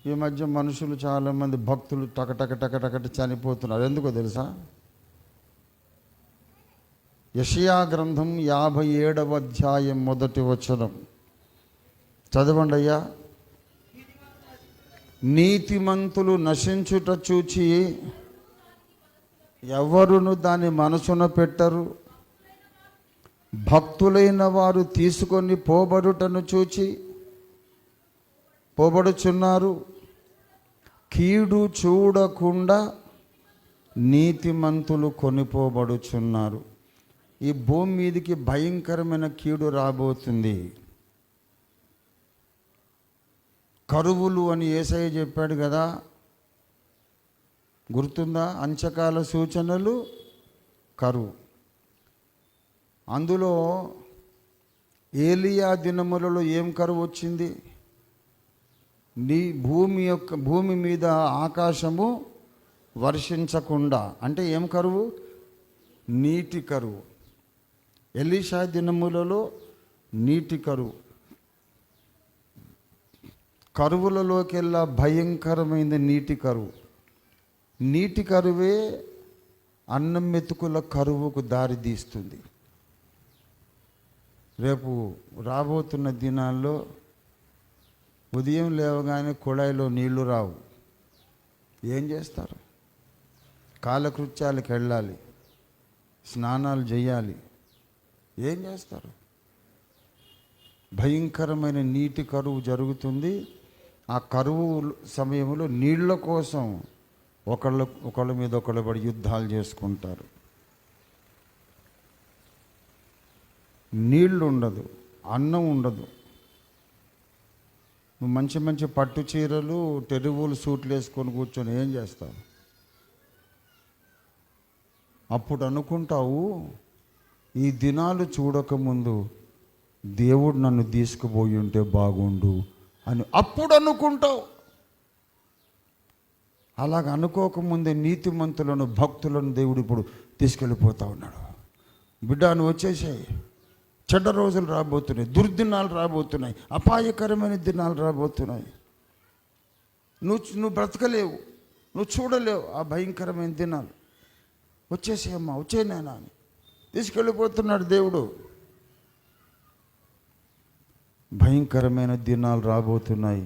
ఈ మధ్య మనుషులు చాలామంది భక్తులు టకటక చనిపోతున్నారు. ఎందుకో తెలుసా? యెషయా గ్రంథం 57వ అధ్యాయం 1వ వచనం చదవండి అయ్యా. నీతిమంతులు నశించుట చూచి ఎవరును దాని మనసున పెట్టరు, భక్తులైన వారు తీసుకొని పోబడుటను చూచి పోబడుచున్నారు. కీడు చూడకుండా నీతిమంతులు కొనిపోబడుచున్నారు. ఈ భూమి మీదకి భయంకరమైన కీడు రాబోతుంది. కరువులు అని యేసయ్య చెప్పాడు కదా, గుర్తుందా? అంత్యకాల సూచనలు కరువు. అందులో ఏలియా దినములలో ఏం కరువు వచ్చింది? భూమి మీద ఆకాశము వర్షించకుండా, అంటే ఏం కరువు? నీటి కరువు. ఎలీషా దినములలో నీటి కరువు. కరువులలోకెల్లా భయంకరమైన నీటి కరువు. నీటి కరువే అన్నం మెతుకుల కరువుకు దారి తీస్తుంది. రేపు రాబోతున్న దినాల్లో ఉదయం లేవగానే కుళాయిలో నీళ్లు రావు. ఏం చేస్తారు? కాలకృత్యాలకు వెళ్ళాలి, స్నానాలు చేయాలి. ఏం చేస్తారు? భయంకరమైన నీటి కరువు జరుగుతుంది. ఆ కరువు సమయంలో నీళ్ల కోసం ఒకళ్ళ మీద ఒకళ్ళు పడి యుద్ధాలు చేసుకుంటారు. నీళ్లు ఉండదు, అన్నం ఉండదు. నువ్వు మంచి మంచి పట్టు చీరలు, టెరువులు, సూట్లు వేసుకొని కూర్చొని ఏం చేస్తావు? అప్పుడు అనుకుంటావు, ఈ దినాలు చూడకముందు దేవుడు నన్ను తీసుకుపోయి ఉంటే బాగుండు అని అప్పుడు అనుకుంటావు. అలాగ అనుకోకముందే నీతిమంతులను, భక్తులను దేవుడు ఇప్పుడు తీసుకెళ్ళిపోతా ఉన్నాడు. బిడ్డ, నువ్వు వచ్చేసాయి. చెడ్డ రోజులు రాబోతున్నాయి, దుర్దినాలు రాబోతున్నాయి, అపాయకరమైన దినాలు రాబోతున్నాయి. నువ్వు బ్రతకలేవు, నువ్వు చూడలేవు ఆ భయంకరమైన దినాలు. వచ్చేసేయమ్మా, వచ్చేనాయనా అని తీసుకెళ్ళిపోతున్నాడు దేవుడు. భయంకరమైన దినాలు రాబోతున్నాయి.